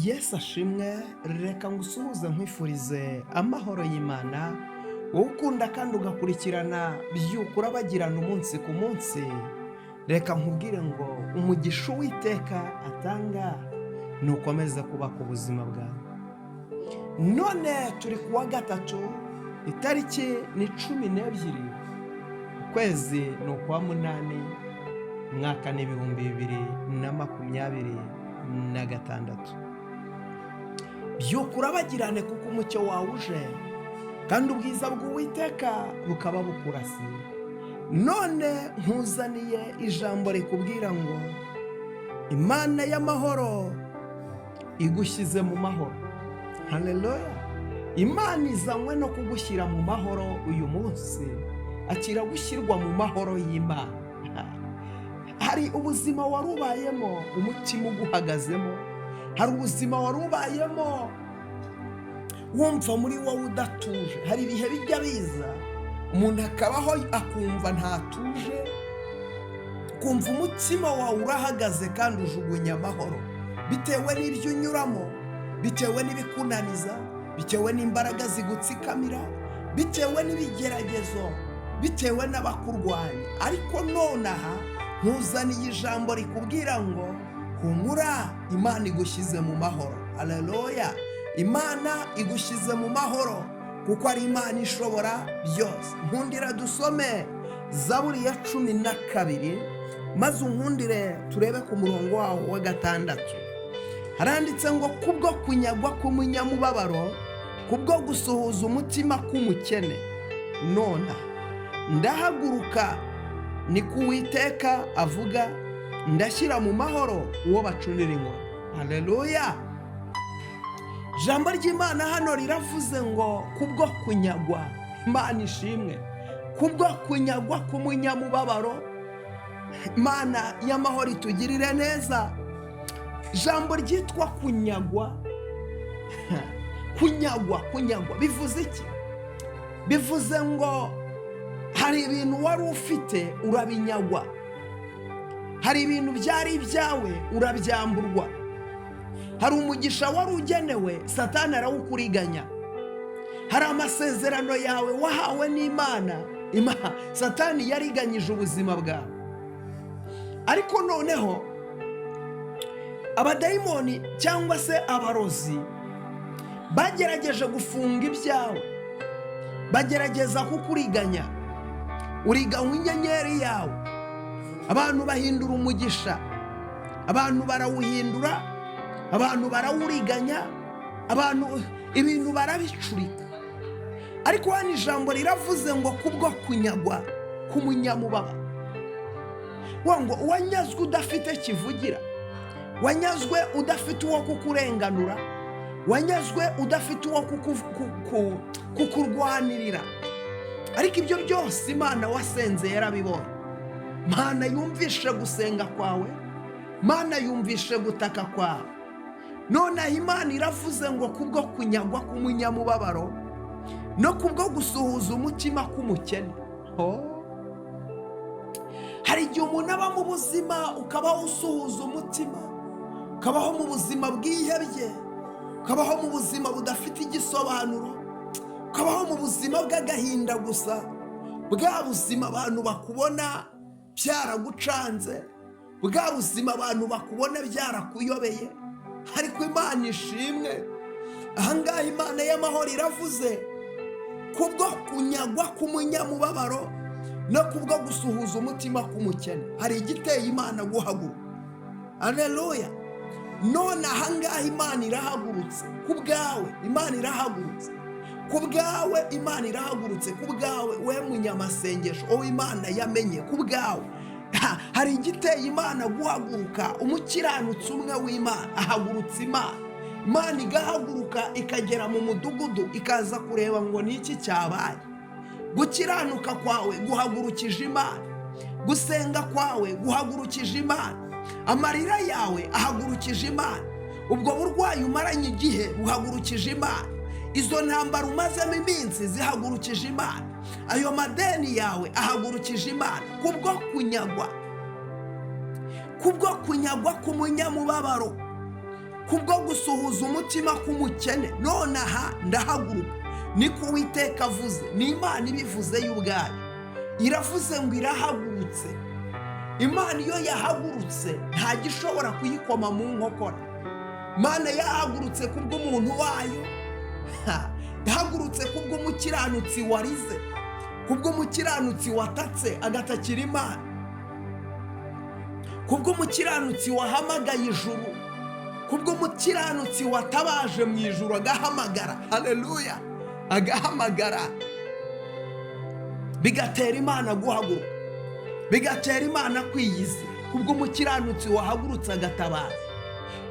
Yesu ashimwe, reka ngusuhuze nkwifurize amahoro y'Imana, wowe ukunda kandi ugakurikirana by'ukuri abagirana umunsi ku munsi. Reka nkubwire ngo umugisha Uwiteka atanga nukomeze kuba ku buzima bwawe. None turi kuwa gatatu, itariki ni 12, ukwezi ni ukwa munani, mwaka ni 2026. by'ukuri abagirane kuko umucyo wawe uje kandi ubwiza bw'Uwiteka bukaba bukurasiye. None nkuzaniye ijambo rikubwira ngo Imana y'amahoro igushyize mu mahoro. Haleluya! Imana izanywe no kugushyira mu mahoro uyu munsi, akira gushyirwa mu mahoro y'Imana. Hari ubuzima wari ubayemo umutima uguhagazemo, hari ubuzima wari ubayemo wumva muri wowe udatuje. Hari ibihe bijya biza umuntu akabaho akumva ntatuje, kumva umutima wawe urahagaze kandi ujugunya amahoro, bitewe n'ibyo unyuramo, bitewe n'ibikunaniza, bitewe n'imbaraga zigutsikamira, bitewe n'ibigeragezo, bitewe n'abakurwanya. Ariko nonaha nkuzaniye ijambo rikubwira ngo humura, Imana igushyize mu mahoro. Haleluya! Imana igushyize mu mahoro kuko ari Imana ishobora byose. Nkundira dusome Zaburi ya 12, maze unkundire turebe ku murongo wawo wa 6. Haranditse ngo kubwo kunyagwa k'umunyamubabaro, kubwo gusuhuza umutima k'umukene, nona ndahaguruka, ni ku Uwiteka avuga, ndashyira mu mahoro uwo bacunira inkoni. Haleluya! Ijambo ry'Imana hano riravuze ngo kubwo kunyagwa, Imana ishimwe, kubwo kunyagwa k'umunyamubabaro, Imana y'amahoro itugirire neza. Ijambo ryitwa kunyagwa, kunyagwa bivuze iki? Bivuze ngo hari ibintu wari ufite urabinyagwa, hari ibintu byari ibyawe urabyamburwa, hari umugisha wari ugenewe Satani arawukuriganya, hari amasezerano yawe wahawe n'Imana, Satani yariganyije ubuzima bwawe. Ariko noneho abadayimoni cyangwa se abarozi bagerageje gufunga ibyawe, bagerageza kukuriganya, uriganywa inyenyeri yawe. Abantu bahindura umugisha, abantu barawuhindura, abantu barawuriganya, abantu ibintu barabicurika. Ariko hano ijambo riravuze ngo kubwo kunyagwa k'umunyamubabaro. Ngo wanyazwe udafite kivugira, wanyazwe udafite uwo kukurenganura, wanyazwe udafite uwo kukurwanirira. Ariko ibyo byose Imana wasenze yarabibonye. Mana yumvishe gusenga kwawe, Mana yumvishe gutaka kwawe. None Imana iravuze ngo kubwo kunyagwa k'umunyamubabaro no kubwo gusuhuza umutima k'umukene. Hari igihe umuntu aba mu buzima ukabaho usuhuza umutima, ukabaho mu buzima bwihebye, ukabaho mu buzima budafite igisobanuro, ukabaho mu buzima bw'agahinda gusa, bwa buzima abantu bakubona byaragucanze, bwa buzima abantu bakubona byarakuyobeye. Ariko Imana ishimwe, ahangaha Imana y'amahoro iravuze kubwo kunyagwa k'umunyamubabaro no kubwo gusuhuza umutima k'umukene. Hari igiteye Imana guhaguruka. Haleluya! None ahangaha Imana irahagurutse ku bwawe, Imana irahagurutse ku bwawe, Imana irahagurutse ku bwawe, we munyamasengesho, wowe Imana yamenye ku bwawe. Hari igiteye Imana guhaguruka. Umukiranutsi umwe w'Imana ahagurutse Imana. Imana igahaguruka ikagera mu mudugudu ikaza kureba ngo ni iki cyabaye. Gukiranuka kwawe guhagurukije Imana, gusenga kwawe guhagurukije Imana, amarira yawe ahagurukije Imana, ubwo burwayi umaranye igihe buhagurukije Imana, izo ntambara umazemo iminsi zihagurukije Imana, ayo madeni yawe ahagurukije Imana. kubwo kunyagwa k'umunyamubabaro, kubwo gusuhuza umutima k'umukene, none aha ndahaguruka, niko Uwiteka avuze. Ni Imana ibivuze yo ubwayo, iravuze ngo irahagurutse. Imana iyo yahagurutse nta gishobora kuyikoma mu nkokora. Imana yahagurutse kubw'umuntu wayo, yahagurutse kubw'umukiranutsi warize, kubw'umukiranutsi watatse agatakira Imana, kubw'umukiranutsi wahamagaye ijuru, kubw'umukiranutsi watabaje mu ijuru agahamagara. Haleluya! Agahamagara, bigatera Imana guhaguruka, bigatera Imana kwiyizira. Kubw'umukiranutsi wahagurutse agatabaza,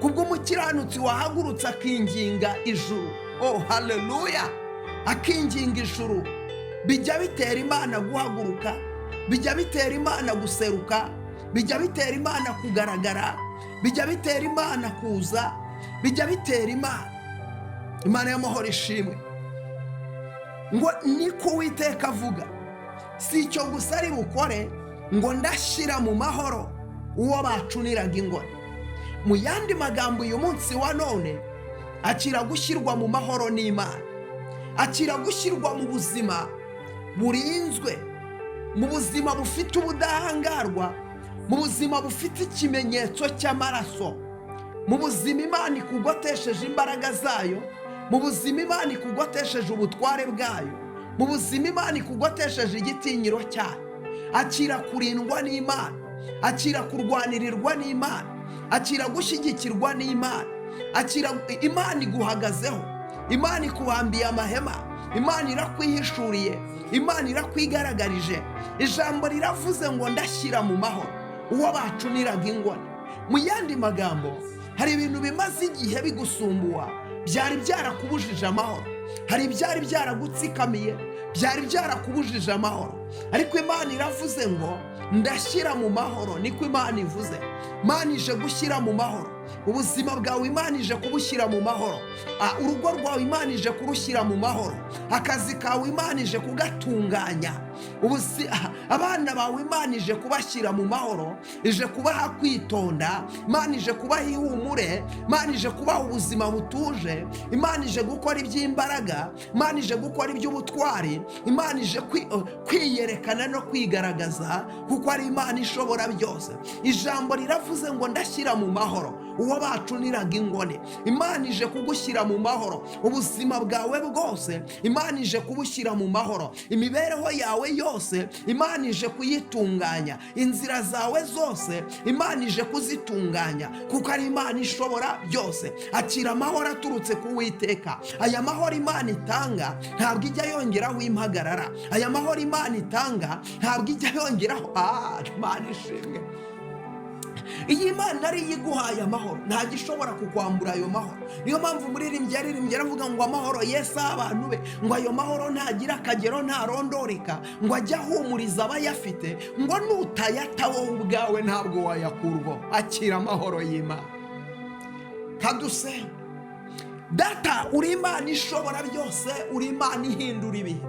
kubw'umukiranutsi wahagurutse akinginga ijuru. Oh haleluya! Akinginga ijuru, bijya bitera Imana guhaguruka, bijya bitera Imana guseruka, bijya bitera Imana kugaragara, bijya bitera Imana kuza, bijya bitera Imana y'amahoro ishimwe. Ngo niko Uwiteka avuga, si icyo gusa ari bukore, ngo ndashyira mu mahoro uwo bacuniraga ingoni. Mu yandi magambo, uyu munsi wa none akira gushyirwa mu mahoro n'Imana, akira gushyirwa mu buzima burinzwe, mu buzima bufite ubudahangarwa, mu buzima bufite ikimenyetso cy'amaraso, mu buzima Imana ikugotesheje imbaraga zayo, mu buzima Imana ikugotesheje ubutware bwayo, mu buzima Imana ikugotesheje igitinyiro cyayo. Akira kurindwa n'Imana, akira kurwanirirwa n'Imana, akira gushyigikirwa n'Imana, akira Imana iguhagazeho, Imana ikubambiye amahema, Imana irakwihishuriye, Imana irakwigaragaje. Ijambo riravuze ngo ndashyira mu mahoro uwo bacuniraga ingoni. Mu yandi magambo, hari ibintu bimaze igihe bigusumbuwa, byari byarakubujije amahoro, hari ibyari byaragutsikamiye, byari byarakubujije amahoro, ariko Imana iravuze ngo ndashyira mu mahoro. Niko Imana ivuze. Imana ije gushyira mu mahoro ubuzima bwawe, Imana ije kubushyira mu mahoro. Urugo rwawe Imana ije kurushyira mu mahoro, akazi kawe Imana ije kugatunganya, abana bawe Imana ije kubashyira mu mahoro, ije kubaha kwitonda, Imana ije kubaha ihumure, Imana ije kubaha ubuzima butuje, Imana ije gukora iby'imbaraga, Imana ije gukora iby'ubutwari, Imana ije kwiyerekana no kwigaragaza, kuko ari Imana ishobora byose. Ijambo riravuze ngo ndashyira mu mahoro uwo bacuniraga ingoni. Imana ije kugushyira mu mahoro ubuzima bwawe bwose, Imana ije kubushyira mu mahoro. Imibereho yawe yose Imana ije kuyitunganya, inzira zawe zose Imana ije kuzitunganya, kuko ari Imana ishobora byose. Akira amahoro aturutse ku Uwiteka. Aya mahoro Imana itanga ntabwo ijya yongeraho impagarara, aya mahoro Imana itanga ntabwo ijya yongeraho Imana ishimwe. Iyi Imana ari iguhaye amahoro, nta gishobora kukwambura ayo mahoro. Niyo mpamvu umuririmbyi yaririmbye aravuga ngo amahoro Yesu abantu be, ngo ayo mahoro ntagira akagero ntarondoreka, ngo ajya ahumuriza abayafite, ngo nutayata wowe ubwawe ntabwo wayakurwa. Akira amahoro y'Imana. Kaduse data, uri Imana ishobora byose, uri Imana ihindura ibihe,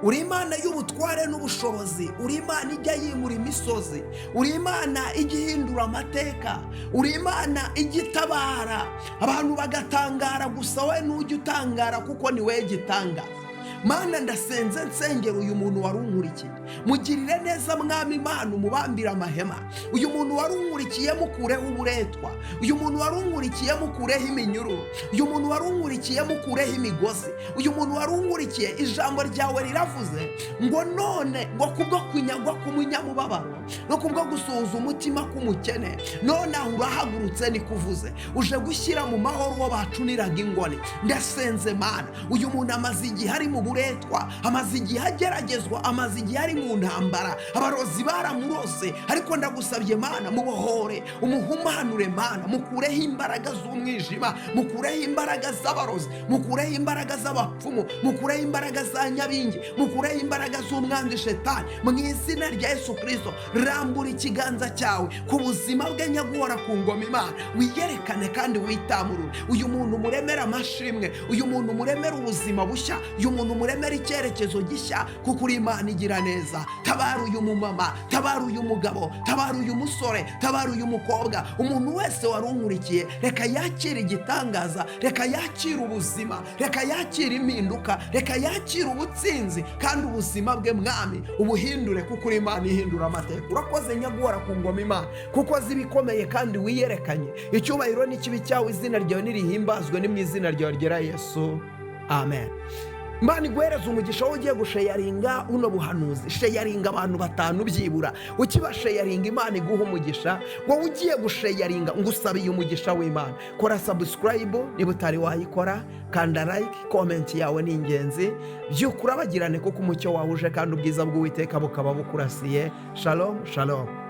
uri Imana y'ubutware n'ubushobozi, uri Imana ijya yimura imisozi, uri Imana ijya ihindura amateka, uri Imana ijya itabara abantu bagatangara, gusa we ntujya utangara kuko ni we gitangaza. Mana ndasenze nsengera uyu muntu wari unkurikiye, mugirire neza Mwami Imana, umubambire amahema. Uyu muntu wari unkurikiye mukureho uburetwa, uyu muntu wari unkurikiye mukureho iminyururu, uyu muntu wari unkurikiye mukureho imigozi, uyu muntu wari unkurikiye. Ijambo ryawe riravuze ngo none ngo kubwo kunyagwa k'umunyamubabaro no kubwo gusuhuza umutima k'umukene, none aho urahagurutse nikuvuze, uje gushyira mu mahoro uwo bacuniraga ingoni. Ndasenze Mana, uyu muntu amaze igihe ari mu buretwa, amaze igihe ageragezwa, amaze igihe ari mu ntambara, abarozi baramurose, ariko ndagusabye Mana, mubohore, umuhumanure Mana, mukureho imbaraga z'umwijima, mukureho imbaraga z'abarozi, mukureho imbaraga z'abapfumu, mukureho imbaraga za nyabingi, mukureho imbaraga z'umwanzi Shetani. Mu izina rya Yesu Kristo, rambura ikiganza cyawe ku buzima bwe nyaguhora ku ngoma Imana, wiyerekane kandi witamurure. Uyu muntu muremera amashimwe, uyu muntu muremera ubuzima bushya, uyu muntu umuremere icyerekezo gishya, kuko uri Imana igira neza. Tabara uyu mumama, tabara uyu mugabo, tabara uyu musore, tabara uyu mukobwa, umuntu wese wari unkurikiye, reka yakire igitangaza, reka yakire ubuzima, reka yakire impinduka, reka yakire ubutsinzi, kandi ubuzima bwe mwami ubuhindure, kuko uri Imana ihindura amateka. Urakoze Nyaguhora ku ngoma Imana, kuko azi ibikomeye kandi wiyerekanye. Icyubahiro n'ikibi cyawe, izina ryawe nirihimbazwe, ni mu izina ryawe ryera Yesu, amen. Imana iguhereze umugisha wo ugiye gusheyaringa uno buhanuzi. Sheyaringa abantu 5 byibura. Ukibasheyaringa Imana iguha umugisha. Wowe ugiye gusheyaringa ngusabiye umugisha w'Imana. Kora subscribe niba utari wayikora, kanda like, comment yawe ni ingenzi. Byukurabagirane kuko umucyo wawe uje kandi ubwiza bw'Uwiteka bukaba bukurasiye. Shalom, shalom.